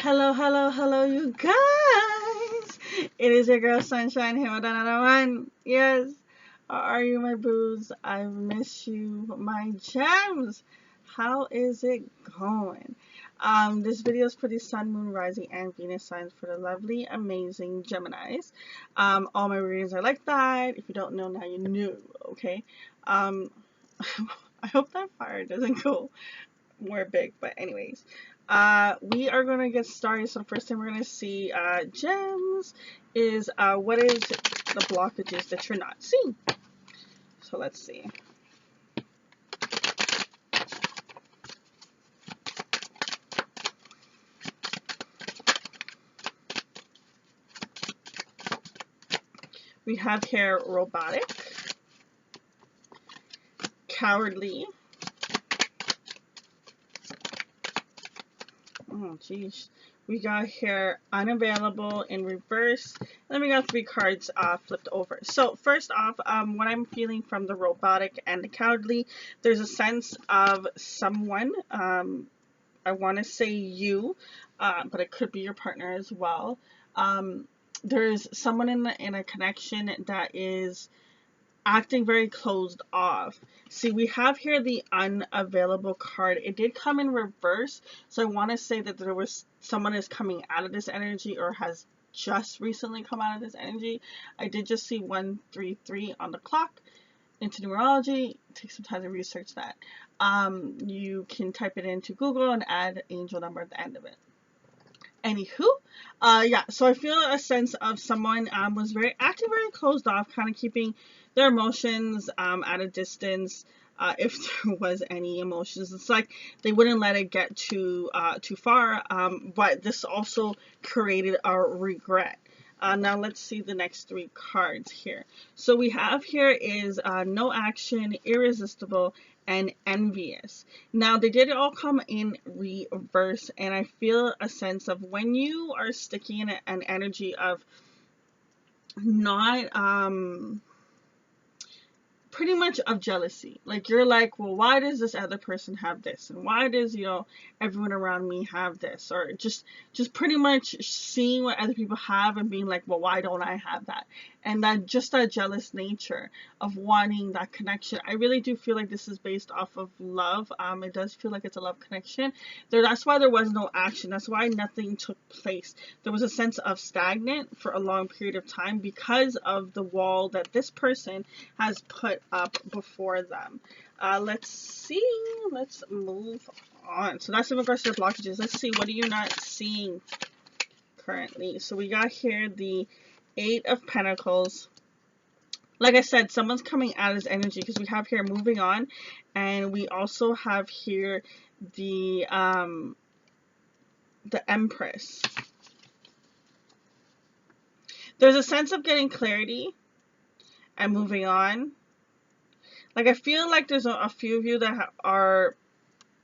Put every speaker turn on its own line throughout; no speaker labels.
Hello, hello, hello, you guys! It is your girl Sunshine here with another one. Yes, how are you, my boos? I miss you, my gems. How is it going? This video is for the Sun, Moon, Rising, and Venus signs for the lovely, amazing Geminis. All my readings are like that. If you don't know, now you know, okay? I hope that fire doesn't go more big, but anyways, we are gonna get started. So the first thing we're gonna see, gems, is what is the blockages that you're not seeing. So let's see. We have here robotic, cowardly. Oh, geez. We got here unavailable in reverse. Then we got 3 cards flipped over. So first off, what I'm feeling from the robotic and the cowardly, there's a sense of someone, I want to say you, but it could be your partner as well. There's someone in a connection that is acting very closed off. See, we have here the unavailable card. It did come in reverse, so I want to say that there was someone is coming out of this energy or has just recently come out of this energy. I did just see 133 on the clock. Into numerology, take some time to research that. You can type it into Google and add angel number at the end of it. Anywho, yeah, so I feel a sense of someone was acting very closed off, kind of keeping their emotions at a distance. If there was any emotions, it's like they wouldn't let it get too far. But this also created a regret. Now let's see the next 3 cards here. So we have here is no action, irresistible, and envious. Now they did all come in reverse, and I feel a sense of when you are sticking in an energy of not pretty much of jealousy. Like you're like, well, why does this other person have this, and why does, you know, everyone around me have this, or just pretty much seeing what other people have and being like, well, why don't I have that? And that just that jealous nature of wanting that connection. I really do feel like this is based off of love. It does feel like it's a love connection. That's why there was no action. That's why nothing took place. There was a sense of stagnant for a long period of time because of the wall that this person has put up before them. Let's see. Let's move on. So that's in regards to the blockages. Let's see. What are you not seeing currently? So we got here the 8 of Pentacles. Like I said, someone's coming out of this energy because we have here moving on, and we also have here the Empress. There's a sense of getting clarity and moving on. Like I feel like there's a few of you that are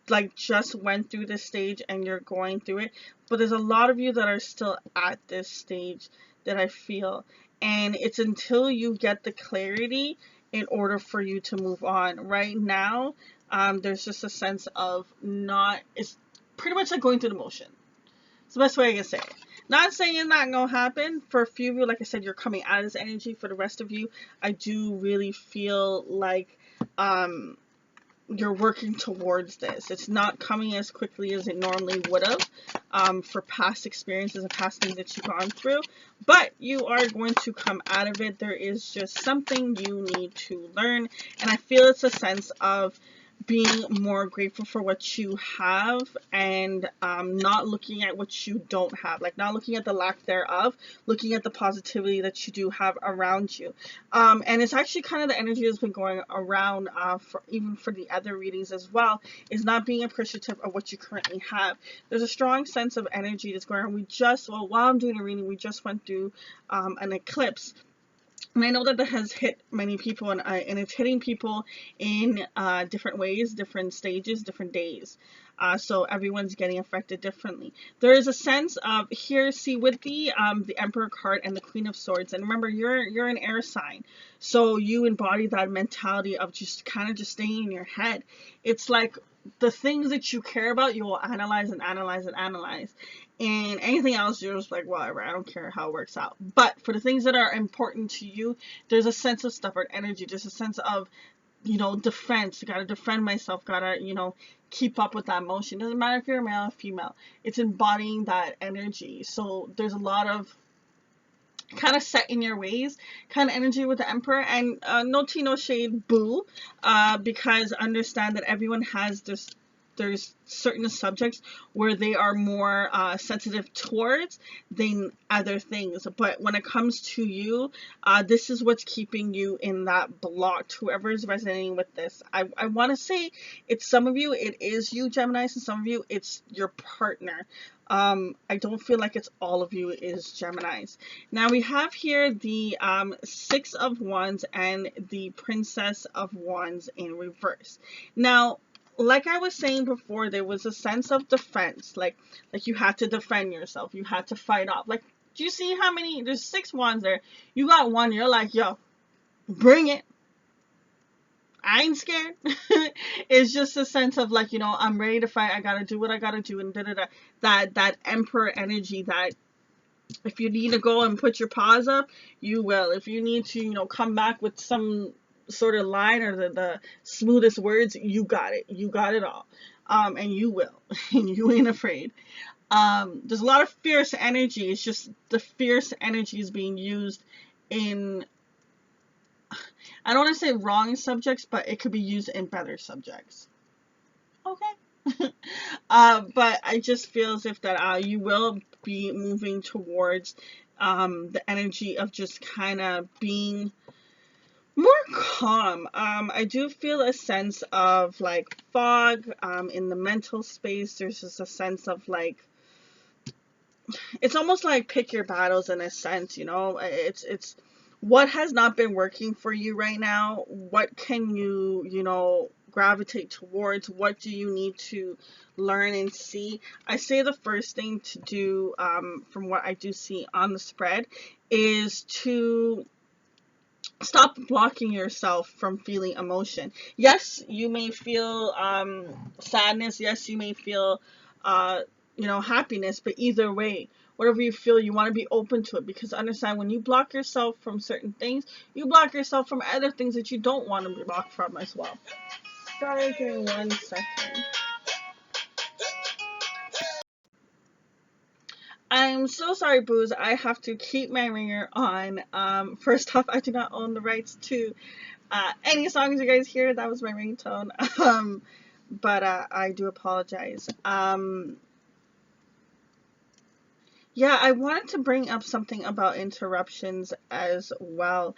like just went through this stage and you're going through it, but there's a lot of you that are still at this stage that I feel, and it's until you get the clarity in order for you to move on. Right now, there's just a sense of it's pretty much like going through the motion. It's the best way I can say it. Not saying it's not gonna happen. For a few of you, like I said, you're coming out of this energy. For the rest of you, I do really feel like you're working towards this. It's not coming as quickly as it normally would have for past experiences and past things that you've gone through, but you are going to come out of it. There is just something you need to learn, and I feel it's a sense of being more grateful for what you have and not looking at what you don't have, like not looking at the lack thereof, looking at the positivity that you do have around you. And it's actually kind of the energy that's been going around even for the other readings as well, is not being appreciative of what you currently have. There's a strong sense of energy that's going on. While I'm doing a reading, we just went through an eclipse. And I know that has hit many people, and it's hitting people in different ways, different stages, different days. So everyone's getting affected differently. There is a sense of here, see, with the Emperor card and the Queen of Swords, and remember, you're an air sign, so you embody that mentality of just kind of just staying in your head. It's like the things that you care about, you will analyze and analyze and analyze. And anything else, you're just like, whatever, I don't care how it works out. But for the things that are important to you, there's a sense of stubborn energy. There's a sense of, defense. Gotta defend myself. Gotta, keep up with that emotion. Doesn't matter if you're a male or female. It's embodying that energy. So there's a lot of kind of set in your ways kind of energy with the Emperor. And no tea, no shade, boo. Because understand that everyone has this, there's certain subjects where they are more sensitive towards than other things. But when it comes to you, this is what's keeping you in that block. Whoever is resonating with this, I want to say it's some of you, it is you, Geminis, and some of you, it's your partner. I don't feel like it's all of you is Geminis. Now we have here the Six of Wands and the Princess of Wands in reverse. Now, like I was saying before, there was a sense of defense, like you had to defend yourself, you had to fight off. Like, do you see how many? There's 6 wands there. You got one. You're like, yo, bring it. I ain't scared. It's just a sense of like, I'm ready to fight. I gotta do what I gotta do, and that Emperor energy. That if you need to go and put your paws up, you will. If you need to, come back with some sort of line or the smoothest words, you got it. You got it all. And you will. And you ain't afraid. There's a lot of fierce energy. It's just the fierce energy is being used in, I don't want to say wrong subjects, but it could be used in better subjects. Okay. But I just feel as if that you will be moving towards the energy of just kind of being more calm. I do feel a sense of like fog in the mental space. There's just a sense of like, it's almost like pick your battles in a sense, it's what has not been working for you right now. What can you, gravitate towards? What do you need to learn and see? I say the first thing to do, from what I do see on the spread, is to stop blocking yourself from feeling emotion. Yes, you may feel sadness. Yes, you may feel happiness, but either way, whatever you feel, you want to be open to it, because understand, when you block yourself from certain things, you block yourself from other things that you don't want to be blocked from as well. Sorry, give me 1 second. I'm so sorry, Booze. I have to keep my ringer on. First off, I do not own the rights to any songs you guys hear. That was my ringtone. But I do apologize. Yeah, I wanted to bring up something about interruptions as well.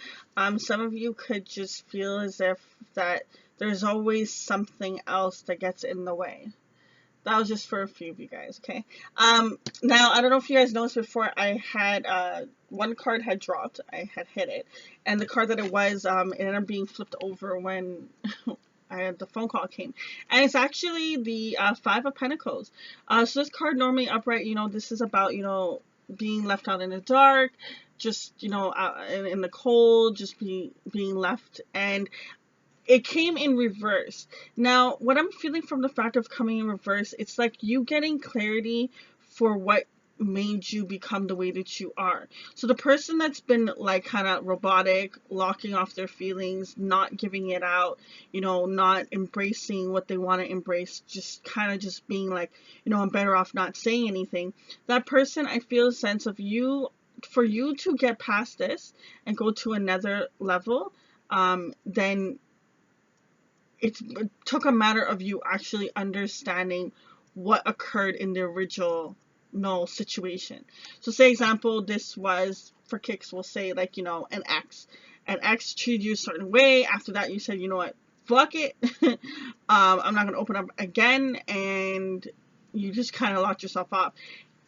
Some of you could just feel as if that there's always something else that gets in the way. That was just for a few of you guys, okay? Now, I don't know if you guys noticed before, I had, one card had dropped. I had hit it. And the card that it was, it ended up being flipped over when the phone call came. And it's actually the 5 of Pentacles. So this card normally upright, this is about, being left out in the dark, just, out in the cold, just being left. And it came in reverse. Now, what I'm feeling from the fact of coming in reverse, it's like you getting clarity for what made you become the way that you are. So the person that's been like kind of robotic, locking off their feelings, not giving it out, not embracing what they want to embrace, just kind of just being like, I'm better off not saying anything. That person, I feel a sense of for you to get past this and go to another level, then it took a matter of you actually understanding what occurred in the original situation. So say example, this was, for kicks, we'll say like, an ex. An ex treated you a certain way. After that, you said, you know what, fuck it. I'm not going to open up again. And you just kind of locked yourself up.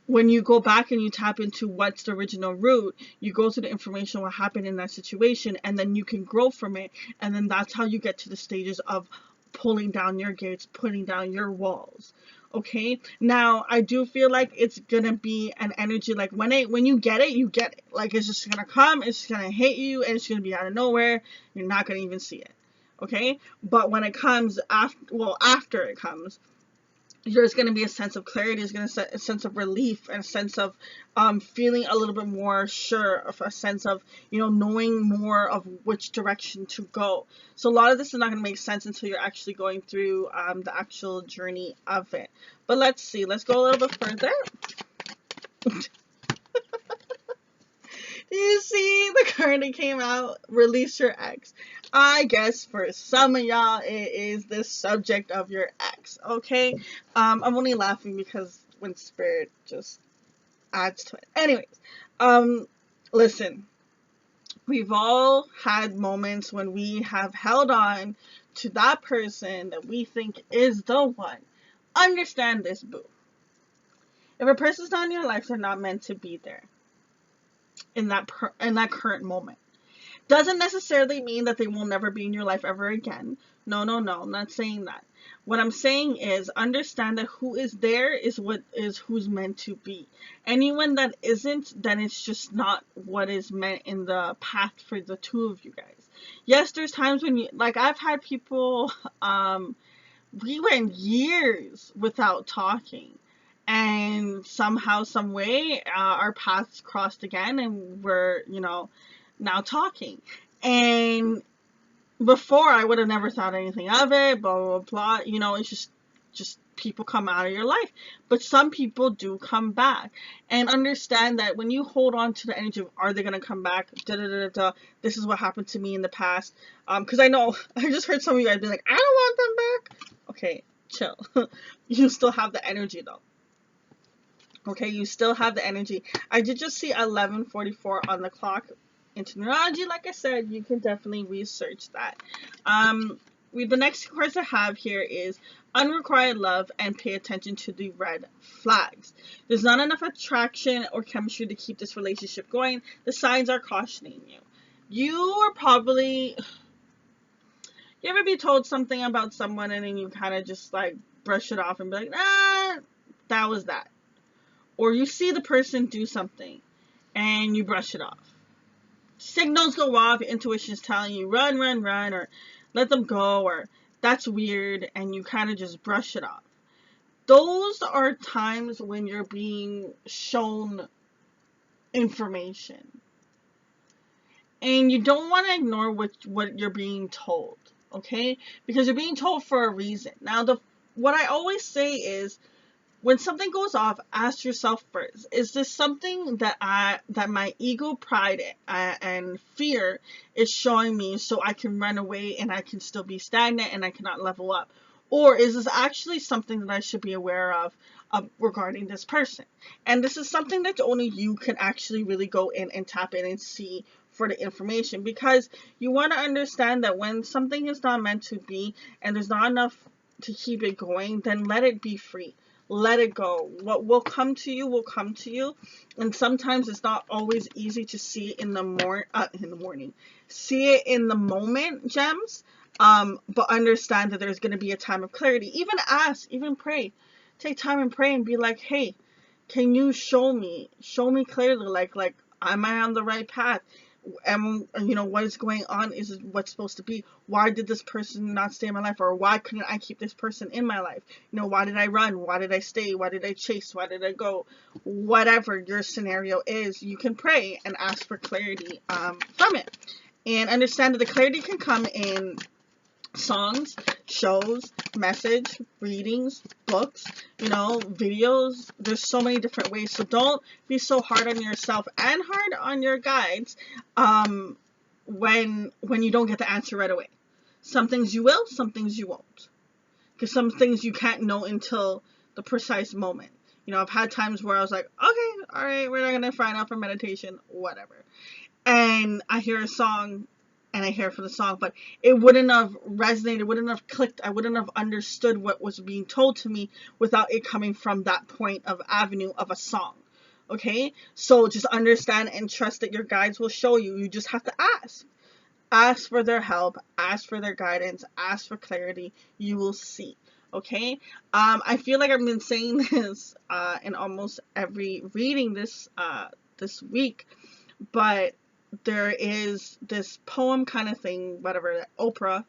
When you go back and you tap into what's the original root, you go through the information, what happened in that situation, and then you can grow from it. And then that's how you get to the stages of pulling down your gates, putting down your walls. Okay, now I do feel like it's gonna be an energy like when you get it, you get it. Like it's just gonna come, it's just gonna hit you, and it's gonna be out of nowhere. You're not gonna even see it. Okay, but when it comes after it comes, there's going to be a sense of clarity, there's going to be a sense of relief, and a sense of feeling a little bit more sure, of a sense of, knowing more of which direction to go. So a lot of this is not going to make sense until you're actually going through the actual journey of it. But let's see, let's go a little bit further. You see the card that came out, release your ex. I guess for some of y'all, it is the subject of your ex, okay? I'm only laughing because when spirit just adds to it. Anyways, listen, we've all had moments when we have held on to that person that we think is the one. Understand this, boo. If a person's not in your life, they're not meant to be there in that current moment. Doesn't necessarily mean that they will never be in your life ever again. No, I'm not saying that. What I'm saying is understand that who is there is who's meant to be. Anyone that isn't, then it's just not what is meant in the path for the two of you guys. Yes, there's times when I've had people, we went years without talking. And somehow, some way, our paths crossed again, and we're, now talking. And before, I would have never thought anything of it, blah, blah, blah. It's just people come out of your life. But some people do come back. And understand that when you hold on to the energy of, are they going to come back? Da, da, da, da, da. This is what happened to me in the past. Because I know, I just heard some of you guys be like, I don't want them back. Okay, chill. You still have the energy, though. Okay, you still have the energy. I did just see 11:44 on the clock. Into numerology, like I said, you can definitely research that. The next course I have here is unrequited love and pay attention to the red flags. There's not enough attraction or chemistry to keep this relationship going. The signs are cautioning you. You are probably... You ever be told something about someone and then you kind of just brush it off and be like, nah, that was that. Or you see the person do something and you brush it off. Signals go off, your intuition is telling you run, or let them go, or that's weird, and you kind of just brush it off. Those are times when you're being shown information. And you don't want to ignore what you're being told, okay? Because you're being told for a reason. Now, what I always say is, when something goes off, ask yourself first, is this something that my ego, pride, and fear is showing me so I can run away and I can still be stagnant and I cannot level up? Or is this actually something that I should be aware of regarding this person? And this is something that only you can actually really go in and tap in and see for the information, because you want to understand that when something is not meant to be and there's not enough to keep it going, then let it be free. Let it go. What will come to you will come to you. And sometimes it's not always easy to see it in the morning. See it in the moment, gems. But understand that there's going to be a time of clarity. Even ask, even pray. Take time and pray and be like, hey, can you show me clearly, like, am I on the right path? And what is going on? Is what's supposed to be? Why did this person not stay in my life? Or why couldn't I keep this person in my life? Why did I run? Why did I stay? Why did I chase? Why did I go? Whatever your scenario is, you can pray and ask for clarity from it. And understand that the clarity can come in songs, shows, message, readings, books, videos. There's so many different ways. So don't be so hard on yourself and hard on your guides when you don't get the answer right away. Some things you will, some things you won't. Because some things you can't know until the precise moment. I've had times where I was like, okay, all right, we're not going to find out for meditation, whatever. And I hear a song and I hear for the song, but it wouldn't have resonated, wouldn't have clicked, I wouldn't have understood what was being told to me without it coming from that point of avenue of a song. Okay? So just understand and trust that your guides will show you. You just have to ask. Ask for their help, ask for their guidance, ask for clarity. You will see. Okay? I feel like I've been saying this in almost every reading this week, but there is this poem kind of thing, whatever, that Oprah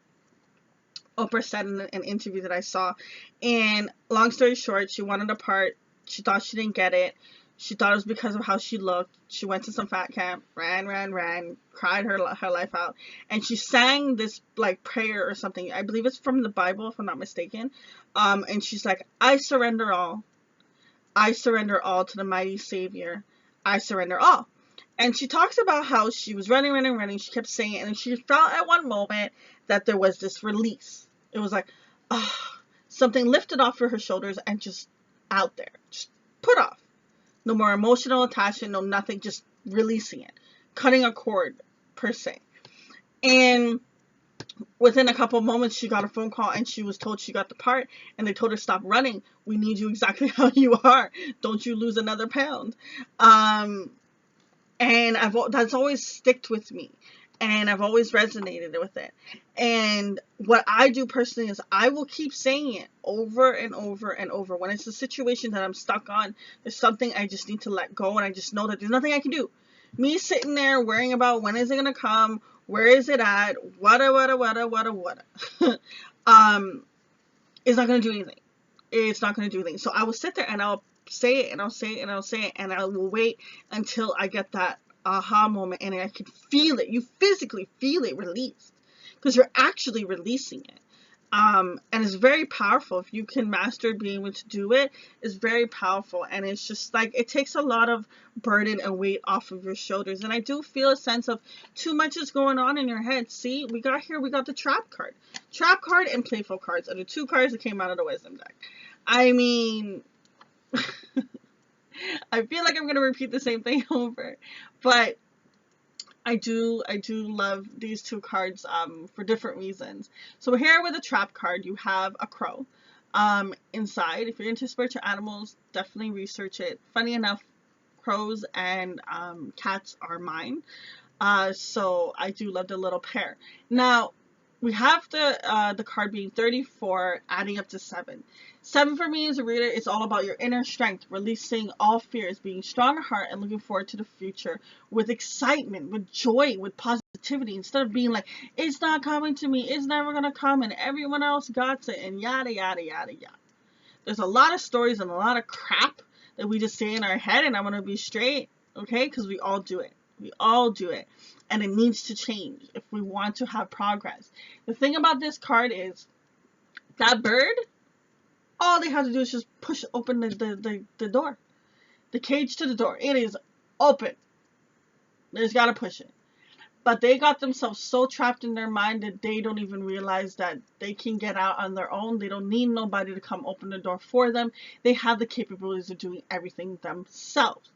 Oprah said in an interview that I saw. And long story short, she wanted a part. She thought she didn't get it. She thought it was because of how she looked. She went to some fat camp, ran, cried her life out. And she sang this like prayer or something. I believe it's from the Bible, if I'm not mistaken. And she's like, I surrender all. I surrender all to the mighty Savior. I surrender all. And she talks about how she was running. She kept saying it. And she felt at one moment that there was this release. It was like, oh, something lifted off of her shoulders and just out there. Just put off. No more emotional attachment, no nothing, just releasing it. Cutting a cord, per se. And within a couple of moments, she got a phone call and she was told she got the part. And they told her, stop running. We need you exactly how you are. Don't you lose another pound. And that's always sticked with me. And I've always resonated with it. And what I do personally is I will keep saying it over and over and over. When it's a situation that I'm stuck on, there's something I just need to let go. And I just know that there's nothing I can do. Me sitting there worrying about when is it going to come? Where is it at? What? It's not going to do anything. It's not going to do anything. So I will sit there and I'll say it and I'll say it and I'll say it. And I will wait until I get that aha moment and I can feel it. You physically feel it released because you're actually releasing it. And it's very powerful. If you can master being able to do it, it's very powerful. And it's just like, it takes a lot of burden and weight off of your shoulders. And I do feel a sense of too much is going on in your head. See, we got the trap card. Trap card and playful cards are the two cards that came out of the wisdom deck. I mean, I feel like I'm going to repeat the same thing over, but I do love these two cards for different reasons. So here with a trap card, you have a crow inside. If you're into spiritual animals, definitely research it. Funny enough, crows and cats are mine. So I do love the little pair. Now, we have the card being 34, adding up to 7. 7 for me as a reader, it's all about your inner strength, releasing all fears, being strong at heart, and looking forward to the future with excitement, with joy, with positivity, instead of being like, it's not coming to me, it's never going to come, and everyone else got it, and yada, yada, yada, yada. There's a lot of stories and a lot of crap that we just say in our head, and I'm going to be straight, okay, because we all do it. We all do it. And it needs to change if we want to have progress. The thing about this card is that bird, all they have to do is just push open the door. The cage to the door. It is open. They just got to push it. But they got themselves so trapped in their mind that they don't even realize that they can get out on their own. They don't need nobody to come open the door for them. They have the capabilities of doing everything themselves.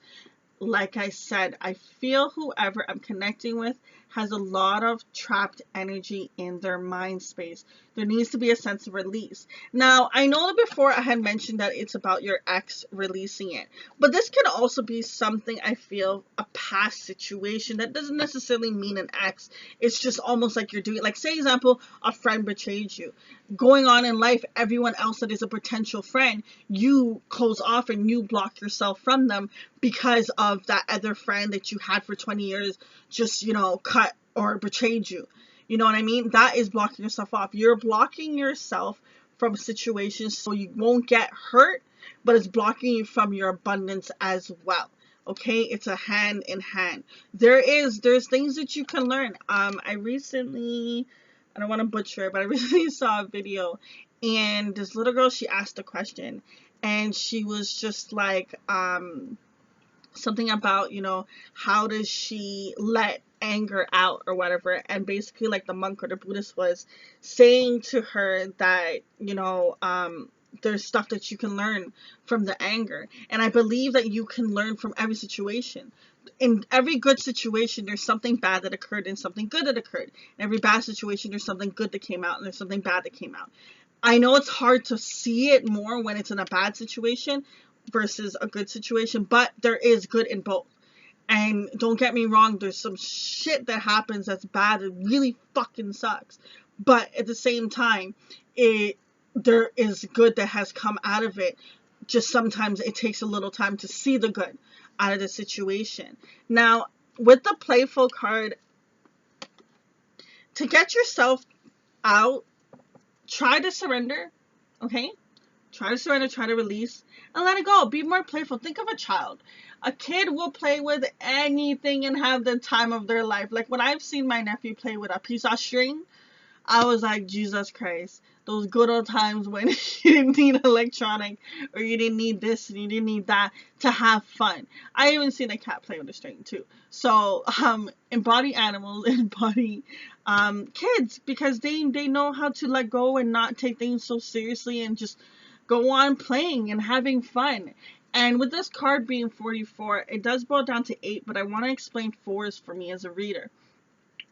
Like I said, I feel whoever I'm connecting with has a lot of trapped energy in their mind space. There needs to be a sense of release. Now, I know that before I had mentioned that it's about your ex releasing it, but this can also be something I feel a past situation that doesn't necessarily mean an ex. It's just almost like you're doing, like say example, a friend betrayed you. Going on in life, everyone else that is a potential friend, you close off and you block yourself from them because of that other friend that you had for 20 years just, cut or betrayed you. You know what I mean? That is blocking yourself off. You're blocking yourself from situations so you won't get hurt, but it's blocking you from your abundance as well. Okay? It's a hand in hand. There's things that you can learn. I don't want to butcher it, but I recently saw a video and this little girl, she asked a question and she was just like, something about, how does she let anger out or whatever, and basically like the monk or the Buddhist was saying to her that, there's stuff that you can learn from the anger, and I believe that you can learn from every situation. In every good situation, there's something bad that occurred and something good that occurred. In every bad situation, there's something good that came out and there's something bad that came out. I know it's hard to see it more when it's in a bad situation versus a good situation, but there is good in both. And don't get me wrong, there's some shit that happens that's bad. It really fucking sucks. But at the same time, there is good that has come out of it. Just sometimes it takes a little time to see the good out of the situation. Now, with the playful card, to get yourself out, try to surrender, okay? Try to surrender, try to release, and let it go. Be more playful. Think of a child. A kid will play with anything and have the time of their life. Like when I've seen my nephew play with a piece of string, I was like, Jesus Christ. Those good old times when you didn't need electronic, or you didn't need this and you didn't need that to have fun. I even seen a cat play with a string too. So embody animals, embody kids, because they know how to let go and not take things so seriously and just go on playing and having fun. And with this card being 44, it does boil down to 8, but I want to explain 4s for me as a reader.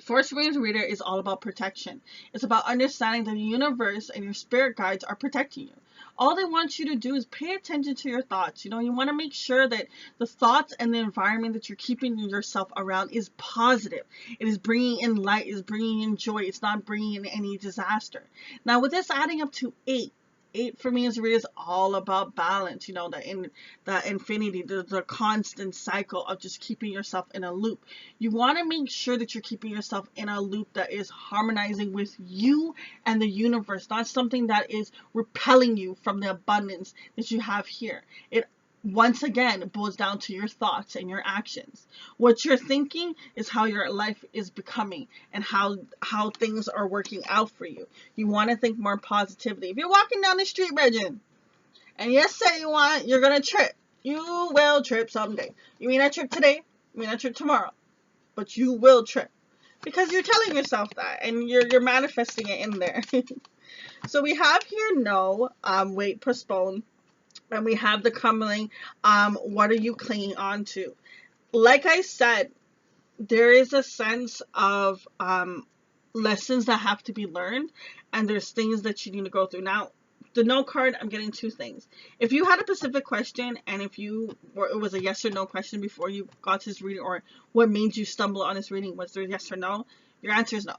Force reader is all about protection. It's about understanding that the universe and your spirit guides are protecting you. All they want you to do is pay attention to your thoughts. You know, you want to make sure that the thoughts and the environment that you're keeping yourself around is positive. It is bringing in light, is bringing in joy. It's not bringing in any disaster. Now, with this adding up to 8, 8 for me as a reader is all about balance. You know, the infinity, the constant cycle of just keeping yourself in a loop. You want to make sure that you're keeping yourself in a loop that is harmonizing with you and the universe, not something that is repelling you from the abundance that you have here. It once again, it boils down to your thoughts and your actions. What you're thinking is how your life is becoming and how things are working out for you. You want to think more positivity. If you're walking down the street, Bridget, and you say you're going to trip, you will trip someday. You may not trip today, you may not trip tomorrow, but you will trip. Because you're telling yourself that, and you're manifesting it in there. So we have here no, wait, postpone. And we have the crumbling, what are you clinging on to? Like I said, there is a sense of lessons that have to be learned, and there's things that you need to go through. Now, the no card, I'm getting 2 things. If you had a specific question, and if it was a yes or no question before you got to this reading, or what made you stumble on this reading, was there yes or no? Your answer is no.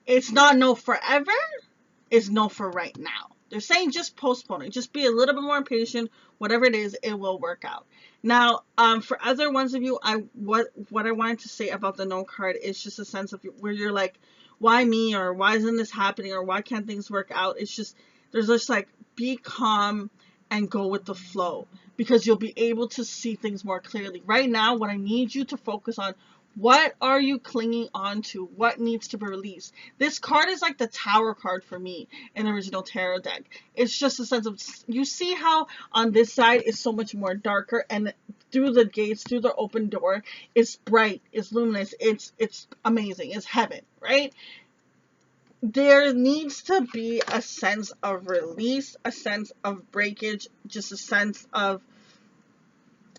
It's not no forever, it's no for right now. They're saying just postpone it. Just be a little bit more patient. Whatever it is, it will work out. Now, for other ones of you, what I wanted to say about the no card is just a sense of where you're like, why me? Or why isn't this happening? Or why can't things work out? It's just, there's just like, be calm and go with the flow, because you'll be able to see things more clearly. Right now, what I need you to focus on, what are you clinging on to? What needs to be released? This card is like the Tower card for me in the original tarot deck. It's just a sense of, you see how on this side is so much more darker, and through the gates, through the open door, it's bright, it's luminous, it's amazing, it's heaven, right? There needs to be a sense of release, a sense of breakage, just a sense of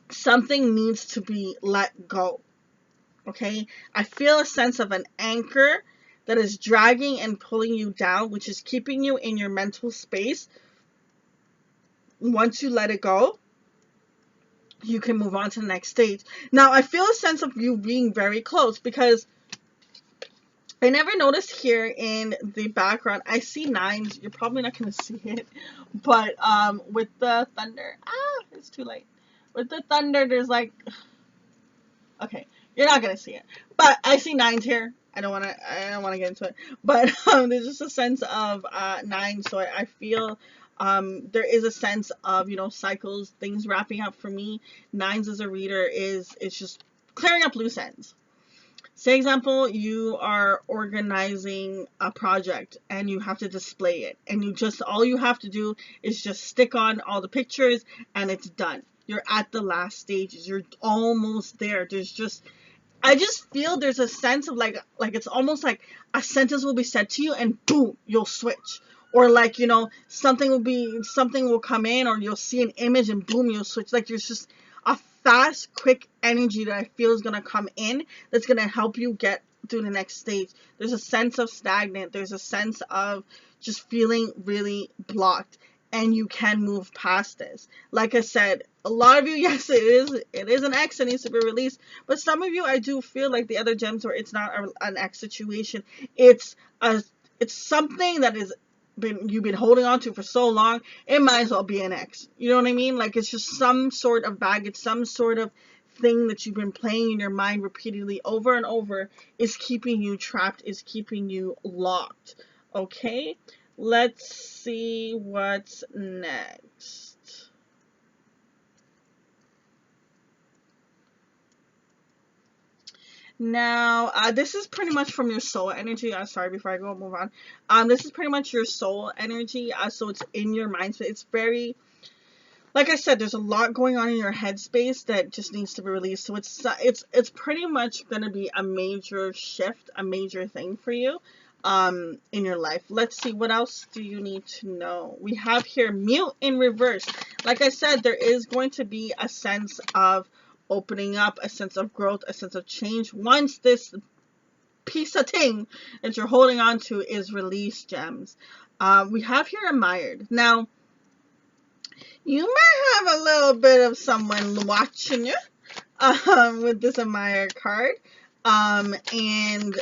something needs to be let go. Okay, I feel a sense of an anchor that is dragging and pulling you down, which is keeping you in your mental space. Once you let it go, you can move on to the next stage. Now, I feel a sense of you being very close, because I never noticed here in the background, I see 9s. You're probably not going to see it, but with the thunder, it's too late. With the thunder, there's like, okay, you're not gonna see it, but I see 9s here. I don't want to get into it, but there's just a sense of 9. So I feel there is a sense of, you know, cycles, things wrapping up for me. 9s as a reader it's just clearing up loose ends. Say example, you are organizing a project and you have to display it, and all you have to do is just stick on all the pictures and it's done. You're at the last stages. You're almost there. I just feel there's a sense of like it's almost like a sentence will be said to you and boom, you'll switch. Or like, you know, something will come in, or you'll see an image and boom, you'll switch. Like there's just a fast, quick energy that I feel is going to come in that's going to help you get through the next stage. There's a sense of stagnant. There's a sense of just feeling really blocked. And you can move past this. Like I said, a lot of you, yes, it is an X that needs to be released. But some of you, I do feel like the other gems where it's not an X situation. It's something that you've been holding on to for so long. It might as well be an X. You know what I mean? Like it's just some sort of baggage, some sort of thing that you've been playing in your mind repeatedly over and over is keeping you trapped, is keeping you locked. Okay, let's see what's next. Now, this is pretty much from your soul energy. Sorry, before I go move on. This is pretty much your soul energy. So it's in your mind. So it's very, like I said, there's a lot going on in your headspace that just needs to be released. So it's pretty much gonna be a major shift, a major thing for you, in your life. Let's see, what else do you need to know? We have here mute in reverse. Like I said, there is going to be a sense of opening up, a sense of growth, a sense of change once this piece of thing that you're holding on to is released, gems. We have here admired. Now, you might have a little bit of someone watching you with this admire card. And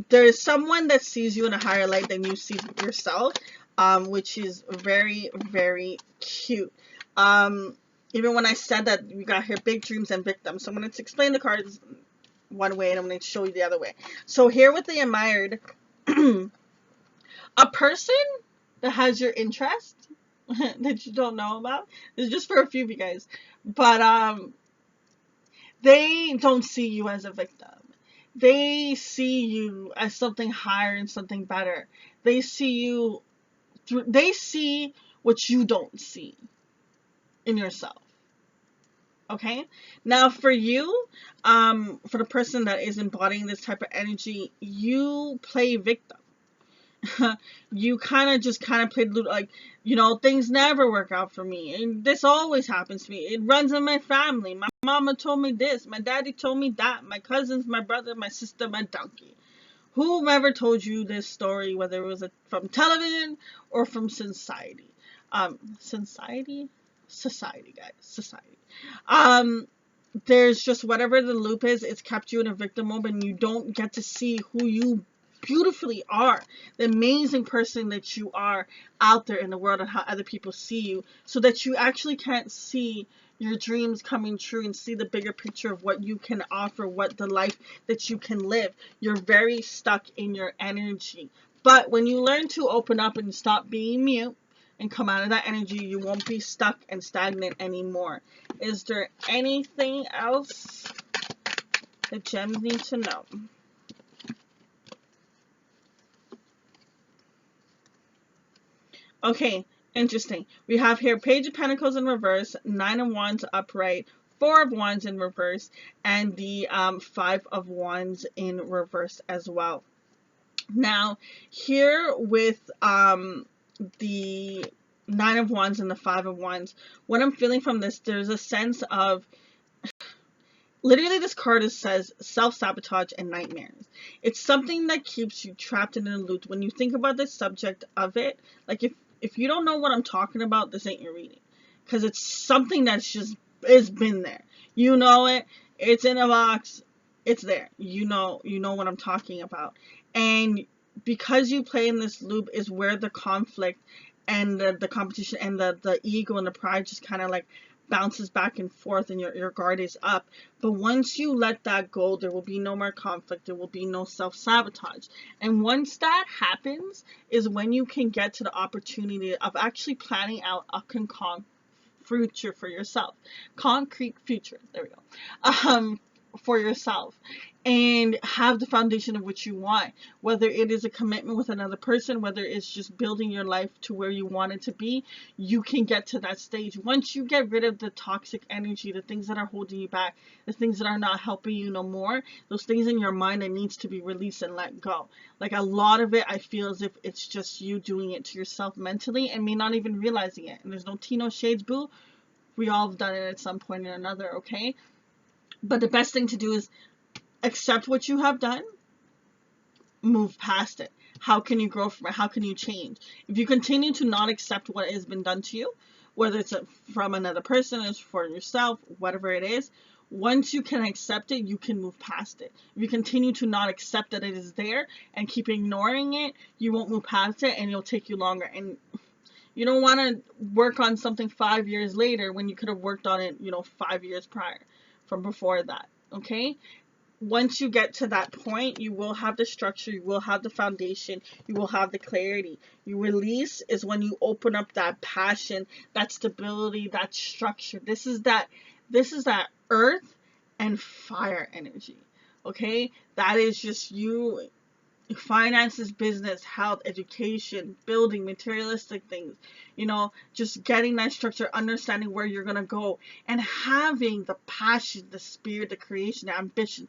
there's someone that sees you in a higher light than you see yourself, which is very, very cute. Even when I said that we got here big dreams and victims. So I'm going to explain the cards one way and I'm going to show you the other way. So here with the admired, a person that has your interest that you don't know about. This is just for a few of you guys. But they don't see you as a victim. They see you as something higher and something better. They see you through, they see what you don't see in yourself. Okay? Now for you, for the person that is embodying this type of energy, you play victim. You kind of played like, things never work out for me, and this always happens to me. It runs in my family. My mama told me this, my daddy told me that, my cousins, my brother, my sister, my donkey. Whomever told you this story, whether it was from television or from society. Society, guys, society. There's just whatever the loop is, it's kept you in a victim mode, and you don't get to see who you beautifully are, the amazing person that you are out there in the world, and how other people see you, so that you actually can't see your dreams coming true and see the bigger picture of what you can offer, what the life that you can live. You're very stuck in your energy. But when you learn to open up and stop being mute and come out of that energy, you won't be stuck and stagnant anymore. Is there anything else that gems need to know? Okay, interesting. We have here Page of Pentacles in reverse, Nine of Wands upright, Four of Wands in reverse, and the Five of Wands in reverse as well. Now, here with the Nine of Wands and the Five of Wands, what I'm feeling from this, there's a sense of, literally this card says self-sabotage and nightmares. It's something that keeps you trapped in a loop. When you think about the subject of it, like if you don't know what I'm talking about, this ain't your reading. Because it's something that's just, it's been there. You know it. It's in a box. It's there. You know what I'm talking about. And because you play in this loop is where the conflict and the competition and the ego and the pride just kind of like bounces back and forth, and your guard is up. But once you let that go, there will be no more conflict. There will be no self-sabotage. And once that happens is when you can get to the opportunity of actually planning out a concrete future for yourself. Concrete future. There we go. For yourself, and have the foundation of what you want, whether it is a commitment with another person, whether it's just building your life to where you want it to be. You can get to that stage once you get rid of the toxic energy, the things that are holding you back, the things that are not helping you no more, those things in your mind that needs to be released and let go. Like a lot of it, I feel as if it's just you doing it to yourself mentally and me not even realizing it. And there's no tea, no shades, boo. We all have done it at some point or another, okay? But the best thing to do is accept what you have done, move past it. How can you grow from it? How can you change? If you continue to not accept what has been done to you, whether it's from another person, it's for yourself, whatever it is, once you can accept it, you can move past it. If you continue to not accept that it is there and keep ignoring it, you won't move past it, and it'll take you longer. And you don't want to work on something 5 years later when you could have worked on it, 5 years prior from before that. Okay? once you get to that point, you will have the structure, you will have the foundation, you will have the clarity. You release is when you open up that passion, that stability, that structure. This is that earth and fire energy. Okay? That is just you. Finances, business, health, education, building, materialistic things, just getting that structure, understanding where you're going to go, and having the passion, the spirit, the creation, the ambition,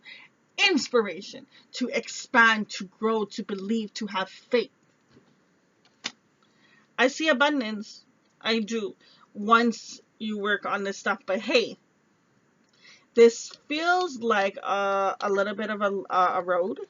inspiration to expand, to grow, to believe, to have faith. I see abundance. I do. Once you work on this stuff, but hey, this feels like a little bit of a road.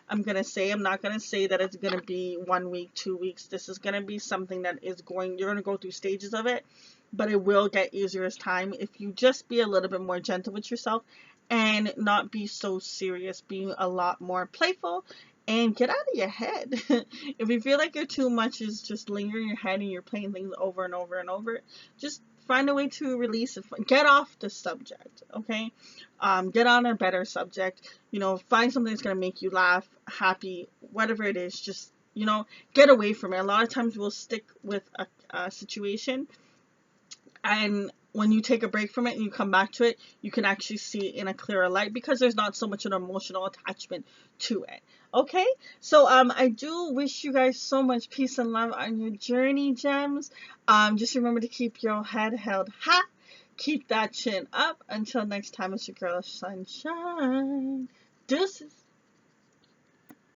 I'm not gonna say that it's gonna be 1 week, 2 weeks. This is gonna be something that you're gonna go through stages of it, but it will get easier as time if you just be a little bit more gentle with yourself and not be so serious, being a lot more playful, and get out of your head. If you feel like you're too much is just lingering in your head and you're playing things over and over and over, just find a way to release it. Get off the subject, okay? Get on a better subject. Find something that's going to make you laugh, happy, whatever it is. Just, get away from it. A lot of times we'll stick with a situation, and when you take a break from it and you come back to it, you can actually see it in a clearer light because there's not so much an emotional attachment to it. Okay, so I do wish you guys so much peace and love on your journey, gems. Just remember to keep your head held high, keep that chin up. Until next time, it's your girl Sunshine. Deuces.